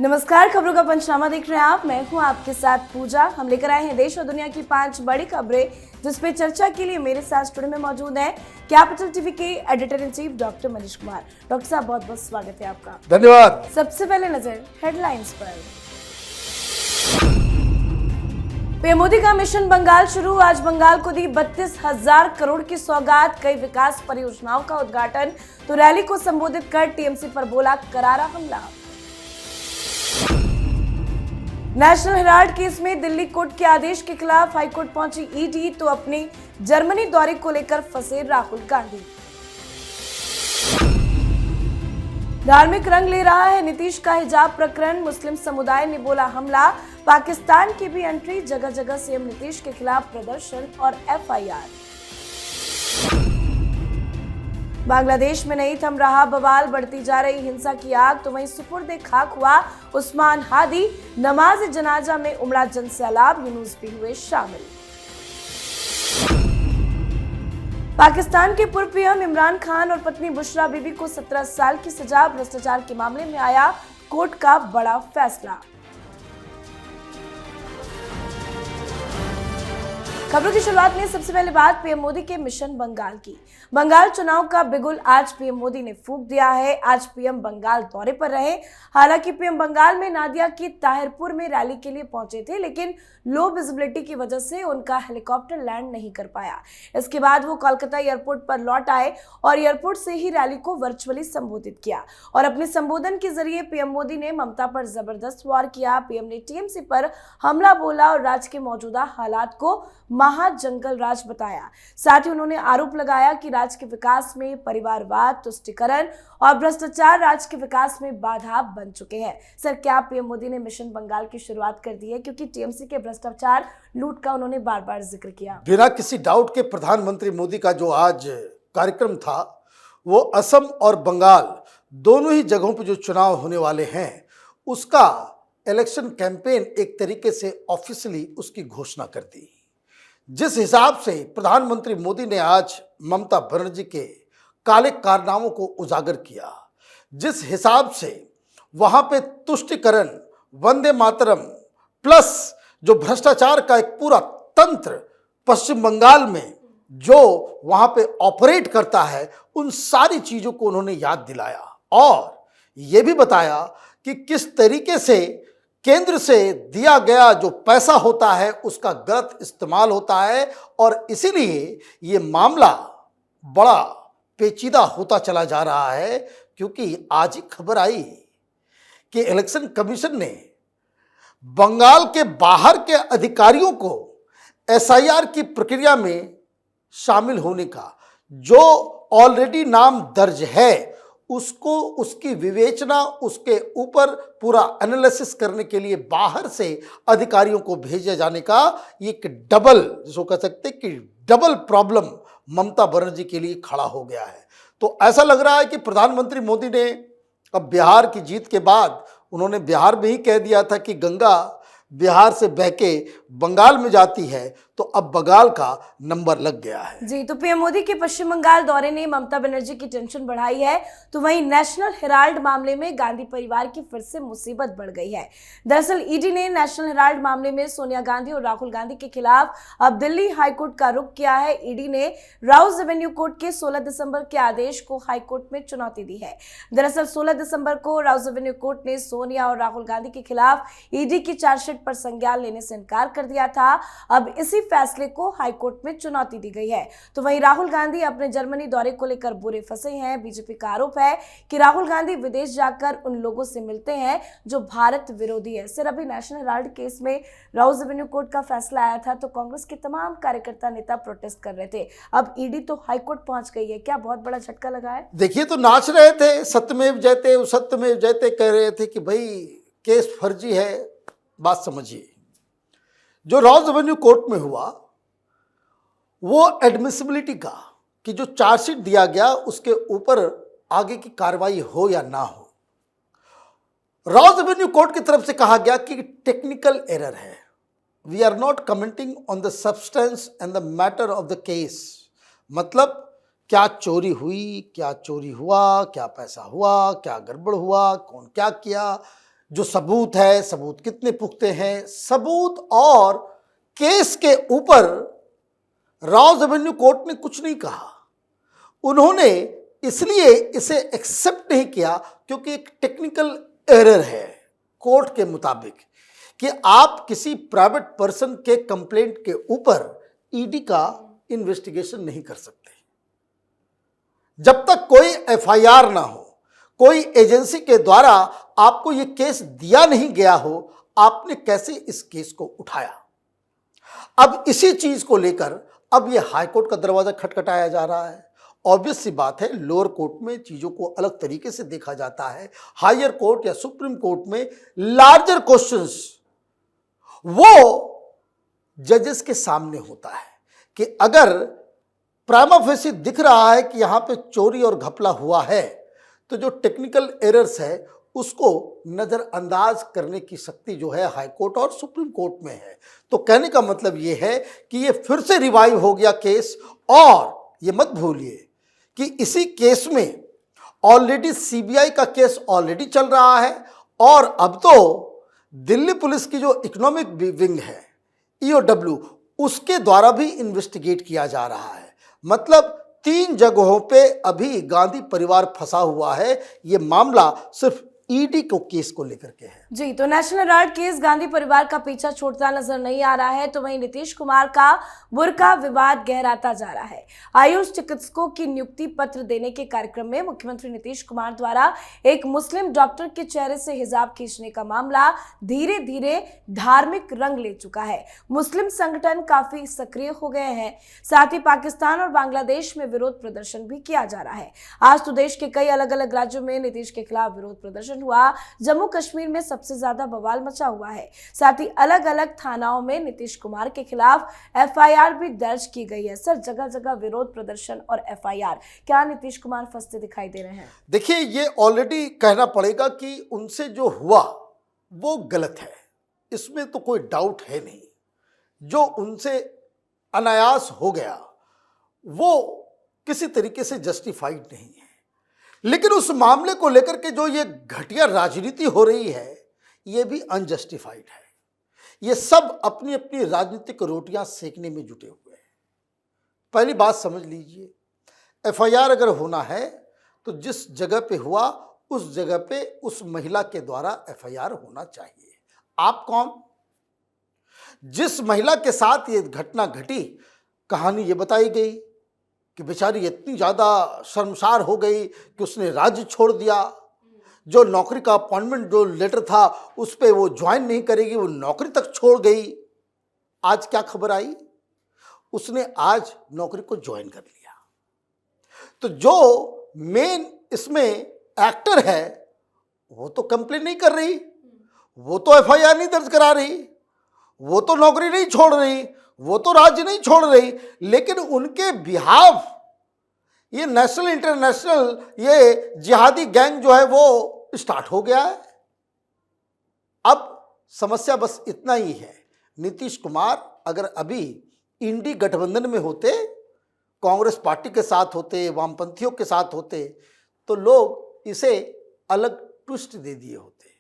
नमस्कार, खबरों का पंचनामा देख रहे हैं आप। मैं हूं आपके साथ पूजा। हम लेकर आए हैं देश और दुनिया की 5 बड़ी खबरें जिसपे चर्चा के लिए मेरे साथ स्टूडियो में मौजूद हैं कैपिटल टीवी के editor in chief doctor Manish Kumar. Doctor साहब, बहुत बहुत स्वागत है आपका। धन्यवाद। सबसे पहले नजर हेडलाइंस पर। पीएम मोदी का मिशन बंगाल शुरू। आज बंगाल को दी 32,000 करोड़ की सौगात, कई विकास परियोजनाओं का उद्घाटन। तो रैली को संबोधित कर टीएमसी पर बोला करारा हमला। नेशनल हेराल्ड केस में दिल्ली कोर्ट के आदेश के खिलाफ हाईकोर्ट पहुंची ईडी। तो अपने जर्मनी दौरे को लेकर फंसे राहुल गांधी। धार्मिक रंग ले रहा है नीतीश का हिजाब प्रकरण, मुस्लिम समुदाय ने बोला हमला। पाकिस्तान की भी एंट्री, जगह जगह सीएम नीतीश के खिलाफ प्रदर्शन और एफआईआर। बांग्लादेश में नहीं थम रहा बवाल, बढ़ती जा रही हिंसा की आग। तो वहीं सुपुर्दे खाक हुआ उस्मान हादी, नमाज जनाजा में उमड़ा जन सैलाब, यूनुस भी हुए शामिल। पाकिस्तान के पूर्व पीएम इमरान खान और पत्नी बुशरा बीबी को 17 साल की सजा, भ्रष्टाचार के मामले में आया कोर्ट का बड़ा फैसला। खबरों की शुरुआत में सबसे पहले बात पीएम मोदी के मिशन बंगाल की। बंगाल चुनाव का बिगुल आज पीएम मोदी ने फूंक दिया है। आज पीएम बंगाल दौरे पर रहे। हालांकि पीएम बंगाल में नादिया की ताहिरपुर में रैली के लिए पहुंचे थे, लेकिन लो विजिबिलिटी की वजह से उनका हेलीकॉप्टर लैंड नहीं कर पाया। इसके बाद वो कोलकाता एयरपोर्ट पर लौट आए और एयरपोर्ट से ही रैली को वर्चुअली संबोधित किया। और अपने संबोधन के जरिए पीएम मोदी ने ममता पर जबरदस्त वार किया। पीएम ने टीएमसी पर हमला बोला और राज्य के मौजूदा हालात को महाजंगल राज बताया। साथ ही उन्होंने आरोप लगाया कि राज्य के विकास में परिवारवाद, तुष्टीकरण और भ्रष्टाचार राज्य के विकास में बाधा बन चुके हैं। सर, क्या पीएम मोदी ने मिशन बंगाल की शुरुआत कर दी है? क्योंकि टीएमसी के भ्रष्टाचार लूट का उन्होंने बार बार जिक्र किया। बिना किसी डाउट के प्रधानमंत्री मोदी का जो आज कार्यक्रम था वो असम और बंगाल दोनों ही जगहों पर जो चुनाव होने वाले हैं उसका इलेक्शन कैंपेन एक तरीके से ऑफिशियली उसकी घोषणा कर दी। जिस हिसाब से प्रधानमंत्री मोदी ने आज ममता बनर्जी के काले कारनामों को उजागर किया, जिस हिसाब से वहाँ पे तुष्टीकरण, वंदे मातरम प्लस जो भ्रष्टाचार का एक पूरा तंत्र पश्चिम बंगाल में जो वहाँ पे ऑपरेट करता है, उन सारी चीज़ों को उन्होंने याद दिलाया और ये भी बताया कि किस तरीके से केंद्र से दिया गया जो पैसा होता है उसका गलत इस्तेमाल होता है और इसीलिए ये मामला बड़ा पेचीदा होता चला जा रहा है। क्योंकि आज ही खबर आई कि इलेक्शन कमीशन ने बंगाल के बाहर के अधिकारियों को एसआईआर की प्रक्रिया में शामिल होने का, जो ऑलरेडी नाम दर्ज है उसको, उसकी विवेचना, उसके ऊपर पूरा एनालिसिस करने के लिए बाहर से अधिकारियों को भेजे जाने का एक डबल, जिसको कह सकते हैं कि डबल प्रॉब्लम ममता बनर्जी के लिए खड़ा हो गया है। तो ऐसा लग रहा है कि प्रधानमंत्री मोदी ने अब बिहार की जीत के बाद उन्होंने बिहार में ही कह दिया था कि गंगा बिहार से बहके बंगाल में जाती है, तो अब बंगाल का नंबर लग गया है। जी, तो पीएम मोदी के पश्चिम बंगाल दौरे ने ममता बनर्जी की टेंशन बढ़ाई है। तो वहीं नेशनल हेराल्ड मामले में गांधी परिवार की फिर से मुसीबत बढ़ गई है। दरअसल ईडी ने नेशनल हेराल्ड मामले में सोनिया गांधी और राहुल गांधी के खिलाफ अब दिल्ली हाईकोर्ट का रुख किया है। ईडी ने राउज एवेन्यू कोर्ट के 16 दिसंबर के आदेश को हाईकोर्ट में चुनौती दी है। दरअसल 16 दिसंबर को राउज एवेन्यू कोर्ट ने सोनिया और राहुल गांधी के खिलाफ ईडी की चार्जशीट पर संज्ञान लेने से इनकार कर दिया था। अब इसी फैसले को हाईकोर्ट में चुनौती दी गई है। तो वहीं राहुल गांधी अपने जर्मनी दौरे को लेकर बुरे फंसे हैं। बीजेपी का आरोप है कि राहुल गांधी विदेश जाकर उन लोगों से मिलते हैं जो भारत विरोधी है। सिर्फ अभी नेशनल हेराल्ड केस में राउज एवेन्यू कोर्ट का फैसला आया था तो कांग्रेस के तमाम कार्यकर्ता नेता प्रोटेस्ट कर रहे थे। अब ईडी तो हाईकोर्ट पहुंच गई है। क्या बहुत बड़ा झटका लगा है? देखिए, तो नाच रहे थे, सत्यमेव जयते सत्यमेव जयते कह रहे थे कि भाई केस फर्जी है। बात समझिए, जो राउज एवेन्यू कोर्ट में हुआ वो एडमिसिबिलिटी का, कि जो चार्जशीट दिया गया उसके ऊपर आगे की कार्रवाई हो या ना हो। राउज एवेन्यू कोर्ट की तरफ से कहा गया कि टेक्निकल एरर है, we are not commenting on the substance and the matter of the case. मतलब क्या चोरी हुई, क्या चोरी हुआ, क्या पैसा हुआ, क्या गड़बड़ हुआ, कौन क्या किया, जो सबूत है, सबूत कितने पुख्ते हैं, सबूत और केस के ऊपर रॉज एवेन्यू कोर्ट ने कुछ नहीं कहा। उन्होंने इसलिए इसे एक्सेप्ट नहीं किया क्योंकि एक टेक्निकल एरर है कोर्ट के मुताबिक कि आप किसी प्राइवेट पर्सन के कंप्लेंट के ऊपर ईडी का इन्वेस्टिगेशन नहीं कर सकते जब तक कोई एफआईआर ना हो, कोई एजेंसी के द्वारा आपको यह केस दिया नहीं गया हो, आपने कैसे इस केस को उठाया। अब इसी चीज को लेकर अब यह हाईकोर्ट का दरवाजा खटखटाया जा रहा है। ऑब्वियस सी बात है, लोअर कोर्ट में चीजों को अलग तरीके से देखा जाता है, हायर कोर्ट या सुप्रीम कोर्ट में लार्जर क्वेश्चंस वो जजेस के सामने होता है कि अगर प्राइमा फेसी दिख रहा है कि यहां पे चोरी और घपला हुआ है, तो जो टेक्निकल एरर्स है उसको नजरअंदाज करने की शक्ति जो है हाई कोर्ट और सुप्रीम कोर्ट में है। तो कहने का मतलब ये है कि ये फिर से रिवाइव हो गया केस। और ये मत भूलिए कि इसी केस में ऑलरेडी सीबीआई का केस ऑलरेडी चल रहा है और अब तो दिल्ली पुलिस की जो इकोनॉमिक विंग है ईओडब्ल्यू, उसके द्वारा भी इन्वेस्टिगेट किया जा रहा है। मतलब 3 जगहों पे अभी गांधी परिवार फंसा हुआ है। ये मामला सिर्फ ईडी को केस को लेकर के है। जी, तो नेशनल हेराल्ड केस गांधी परिवार का पीछा छोड़ता नजर नहीं आ रहा है, तो वहीं नीतीश कुमार का बुर्का विवाद गहराता जा रहा है। आयुष चिकित्सकों की नियुक्ति पत्र देने के कार्यक्रम में मुख्यमंत्री नीतीश कुमार द्वारा एक मुस्लिम डॉक्टर के चेहरे से हिजाब खींचने का मामला धीरे धीरे धार्मिक रंग ले चुका है। मुस्लिम संगठन काफी सक्रिय हो गए हैं, साथ ही पाकिस्तान और बांग्लादेश में विरोध प्रदर्शन भी किया जा रहा है। आज तो देश के कई अलग अलग राज्यों में नीतीश के खिलाफ विरोध प्रदर्शन हुआ। जम्मू कश्मीर में सबसे ज्यादा बवाल मचा हुआ है। साथ ही अलग अलग थानाओं में नीतीश कुमार के खिलाफ एफआईआर भी दर्ज की गई है। सर, जगह जगह विरोध प्रदर्शन और एफआईआर, क्या नीतीश कुमार फंसते दिखाई दे रहे हैं? देखिए, ये ऑलरेडी कहना पड़ेगा कि उनसे जो हुआ वो गलत है, इसमें तो कोई डाउट है नहीं। जो उनसे अनायास हो गया वो किसी तरीके से जस्टिफाइड नहीं है। लेकिन उस मामले को लेकर के जो ये घटिया राजनीति हो रही है ये भी अनजस्टिफाइड है। ये सब अपनी अपनी राजनीतिक रोटियां सेकने में जुटे हुए हैं। पहली बात समझ लीजिए, एफआईआर अगर होना है तो जिस जगह पे हुआ उस जगह पे उस महिला के द्वारा एफआईआर होना चाहिए। आप कौन? जिस महिला के साथ ये घटना घटी, कहानी ये बताई गई कि बेचारी इतनी ज़्यादा शर्मसार हो गई कि उसने राज्य छोड़ दिया। जो नौकरी का अपॉइंटमेंट जो लेटर था उस पर वो ज्वाइन नहीं करेगी, वो नौकरी तक छोड़ गई। आज क्या खबर आई? उसने आज नौकरी को ज्वाइन कर लिया। तो जो मेन इसमें एक्टर है वो तो कंप्लेन नहीं कर रही, वो तो एफआईआर नहीं दर्ज करा रही, वो तो नौकरी नहीं छोड़ रही, वो तो राज्य नहीं छोड़ रही, लेकिन उनके बिहाफ ये नेशनल इंटरनेशनल ये जिहादी गैंग जो है वो स्टार्ट हो गया है। अब समस्या बस इतना ही है, नीतीश कुमार अगर अभी इंडी गठबंधन में होते, कांग्रेस पार्टी के साथ होते, वामपंथियों के साथ होते, तो लोग इसे अलग ट्विस्ट दे दिए होते।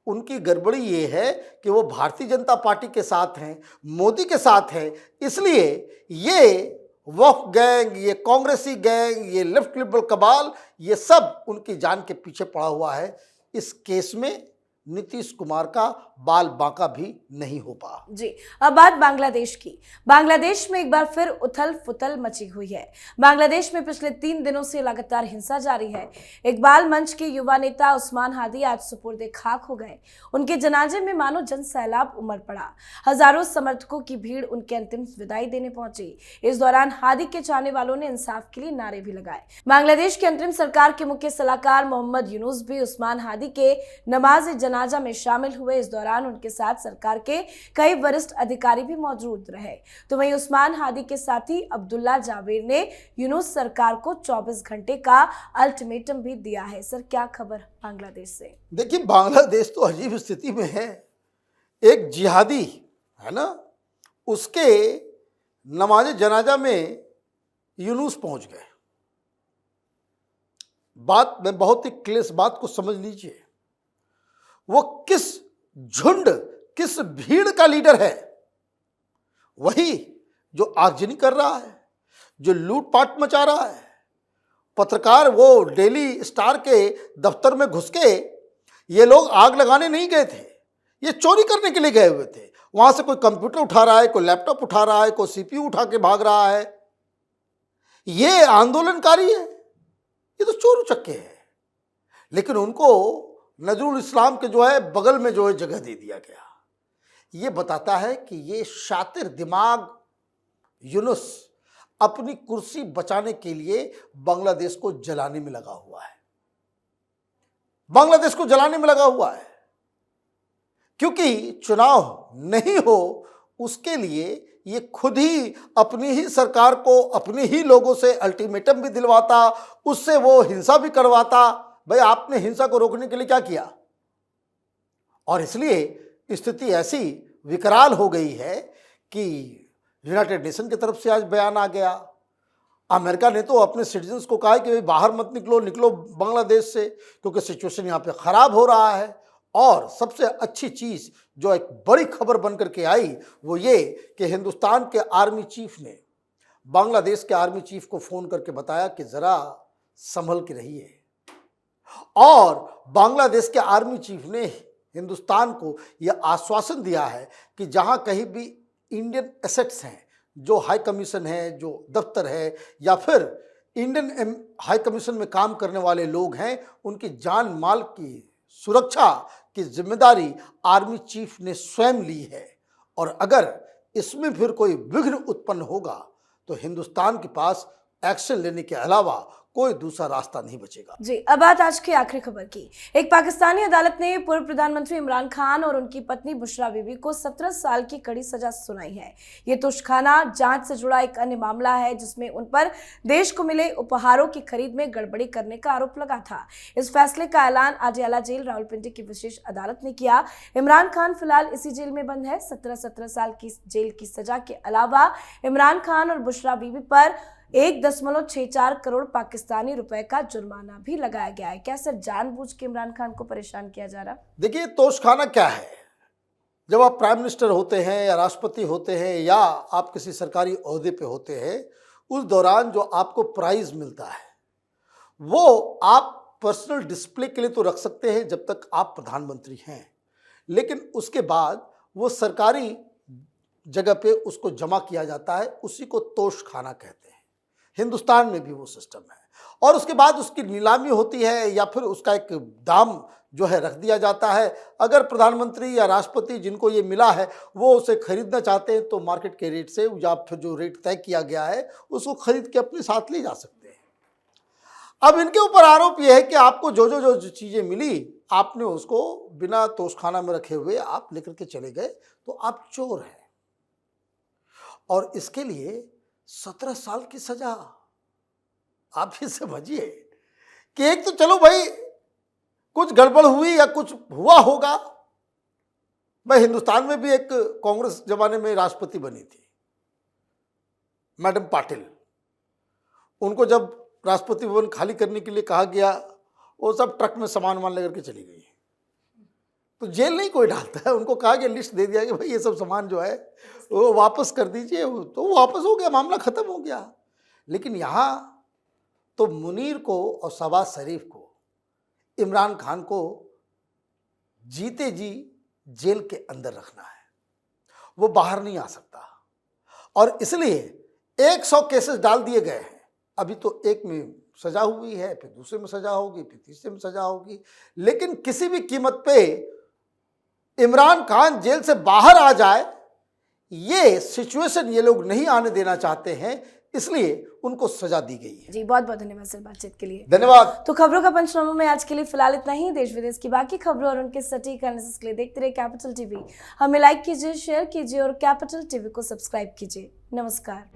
उनकी गड़बड़ी ये है कि वो भारतीय जनता पार्टी के साथ हैं, मोदी के साथ हैं, इसलिए ये वक्फ गैंग, ये कांग्रेसी गैंग, ये लेफ्ट लिबरल कबाल, ये सब उनकी जान के पीछे पड़ा हुआ है। इस केस में नीतीश कुमार का बाल बांका भी नहीं हो पा। जी, अब बात बांग्लादेश की। बांग्लादेश में एक बार फिर उथल पुथल मची हुई है। बांग्लादेश में पिछले 3 दिनों से लगातार हिंसा जारी है। इकबाल मंच के युवा नेता उस्मान हादी आज सुपुर्दे खाक हो गए। उनके जनाजे में मानो जन सैलाब उमड़ पड़ा। हजारों समर्थकों की भीड़ उनके अंतिम विदाई देने पहुंची। इस दौरान हादी के चाहने वालों ने इंसाफ के लिए नारे भी लगाए। बांग्लादेश की अंतरिम सरकार के मुख्य सलाहकार मोहम्मद यूनुस भी उस्मान हादी के नमाज जनाजा में शामिल हुए। इस दौरान उनके साथ सरकार के कई वरिष्ठ अधिकारी भी मौजूद रहे। तो वहीं उस्मान हादी के साथी अब्दुल्ला जावेर ने यूनुस सरकार को 24 घंटे का अल्टीमेटम भी दिया है। सर, क्या खबर बांग्लादेश से? देखिए, बांग्लादेश तो अजीब स्थिति में है। एक जिहादी है ना, उसके नमाज जनाजा में यूनुस पहुंच गए। बात में बहुत ही क्लियर, बात को समझ लीजिए। वो किस झुंड, किस भीड़ का लीडर है? वही जो आगजनी कर रहा है, जो लूटपाट मचा रहा है। पत्रकार वो डेली स्टार के दफ्तर में घुस के, ये लोग आग लगाने नहीं गए थे, ये चोरी करने के लिए गए हुए थे। वहां से कोई कंप्यूटर उठा रहा है, कोई लैपटॉप उठा रहा है, कोई सीपीयू उठा के भाग रहा है। ये आंदोलनकारी है, ये तो चोर उचक्के हैं। लेकिन उनको नजरुल इस्लाम के जो है बगल में जो है जगह दे दिया गया। ये बताता है कि ये शातिर दिमाग यूनुस अपनी कुर्सी बचाने के लिए बांग्लादेश को जलाने में लगा हुआ है, बांग्लादेश को जलाने में लगा हुआ है। क्योंकि चुनाव नहीं हो उसके लिए ये खुद ही अपनी ही सरकार को, अपने ही लोगों से अल्टीमेटम भी दिलवाता, उससे वो हिंसा भी करवाता। भाई आपने हिंसा को रोकने के लिए क्या किया? और इसलिए स्थिति ऐसी विकराल हो गई है कि यूनाइटेड नेशन की तरफ से आज बयान आ गया। अमेरिका ने तो अपने सिटीजन्स को कहा है कि भाई बाहर मत निकलो, निकलो बांग्लादेश से, क्योंकि सिचुएशन यहाँ पे खराब हो रहा है। और सबसे अच्छी चीज जो एक बड़ी खबर बनकर के आई वो ये कि हिंदुस्तान के आर्मी चीफ ने बांग्लादेश के आर्मी चीफ को फोन करके बताया कि जरा संभल के रहिए। और बांग्लादेश के आर्मी चीफ ने हिंदुस्तान को यह आश्वासन दिया है कि जहां कहीं भी इंडियन एसेट्स हैं, जो हाई कमीशन है, जो दफ्तर है, या फिर इंडियन हाई कमीशन में काम करने वाले लोग हैं, उनकी जान माल की सुरक्षा की जिम्मेदारी आर्मी चीफ ने स्वयं ली है। और अगर इसमें फिर कोई विघ्न उत्पन्न होगा तो हिंदुस्तान के पास एक्शन लेने के अलावा कोई दूसरा रास्ता नहीं बचेगा। जी, अब बात आज की आखिरी खबर की। एक पाकिस्तानी अदालत ने पूर्व प्रधानमंत्री इमरान खान और उनकी पत्नी बुशरा बीबी को 17 साल की कड़ी सजा सुनाई है। ये तोशाखाना जांच से जुड़ा एक अन्य मामला है जिसमें उन पर देश को मिले उपहारों की खरीद में गड़बड़ी करने का आरोप लगा था। इस फैसले का ऐलान आडियाला जेल रावलपिंडी की विशेष अदालत ने किया। इमरान खान फिलहाल इसी जेल में बंद है। 17 साल की जेल की सजा के अलावा इमरान खान और बुशरा बीबी पर 1.64 करोड़ पाकिस्तानी रुपए का जुर्माना भी लगाया गया है। क्या सर जानबूझ के इमरान खान को परेशान किया जा रहा? देखिए, तोशखाना क्या है? जब आप प्राइम मिनिस्टर होते हैं या राष्ट्रपति होते हैं या आप किसी सरकारी ओहदे पे होते हैं, उस दौरान जो आपको प्राइज मिलता है वो आप पर्सनल डिस्प्ले के लिए तो रख सकते हैं जब तक आप प्रधानमंत्री हैं, लेकिन उसके बाद वो सरकारी जगह पे उसको जमा किया जाता है। उसी को तोशखाना कहते हैं। हिंदुस्तान में भी वो सिस्टम है। और उसके बाद उसकी नीलामी होती है या फिर उसका एक दाम जो है रख दिया जाता है। अगर प्रधानमंत्री या राष्ट्रपति जिनको ये मिला है वो उसे खरीदना चाहते हैं तो मार्केट के रेट से या फिर जो रेट तय किया गया है उसको खरीद के अपने साथ ले जा सकते हैं। अब इनके ऊपर आरोप ये है कि आपको जो चीज़ें मिली आपने उसको बिना तोशखाना में रखे हुए आप लेकर के चले गए तो आप चोर हैं। और इसके लिए 17 साल की सजा। आप ही समझिए कि एक तो चलो भाई कुछ गड़बड़ हुई या कुछ हुआ होगा। भाई हिंदुस्तान में भी एक कांग्रेस जमाने में राष्ट्रपति बनी थी मैडम पाटिल। उनको जब राष्ट्रपति भवन खाली करने के लिए कहा गया वो सब ट्रक में सामान लेकर के चली गई। तो जेल नहीं कोई डालता है। उनको कहा कि लिस्ट दे दिया कि भाई ये सब सामान जो है वो वापस कर दीजिए, तो वो वापस हो गया, मामला खत्म हो गया। लेकिन यहाँ तो मुनीर को और शहबाज शरीफ को, इमरान खान को जीते जी जेल के अंदर रखना है। वो बाहर नहीं आ सकता और इसलिए 100 केसेस डाल दिए गए हैं। अभी तो एक में सजा हुई है, फिर दूसरे में सजा होगी, फिर तीसरे में सजा होगी। लेकिन किसी भी कीमत पे इमरान खान जेल से बाहर आ जाए, ये सिचुएशन ये लोग नहीं आने देना चाहते हैं, इसलिए उनको सजा दी गई है। जी, बहुत बहुत धन्यवाद सर बातचीत के लिए। धन्यवाद। तो खबरों का पंचनामा में आज के लिए फिलहाल इतना ही। देश विदेश की बाकी खबरों और उनके सटीक एनालिसिस के लिए देखते रहिए कैपिटल टीवी। हमें लाइक कीजिए, शेयर कीजिए और कैपिटल टीवी को सब्सक्राइब कीजिए। नमस्कार।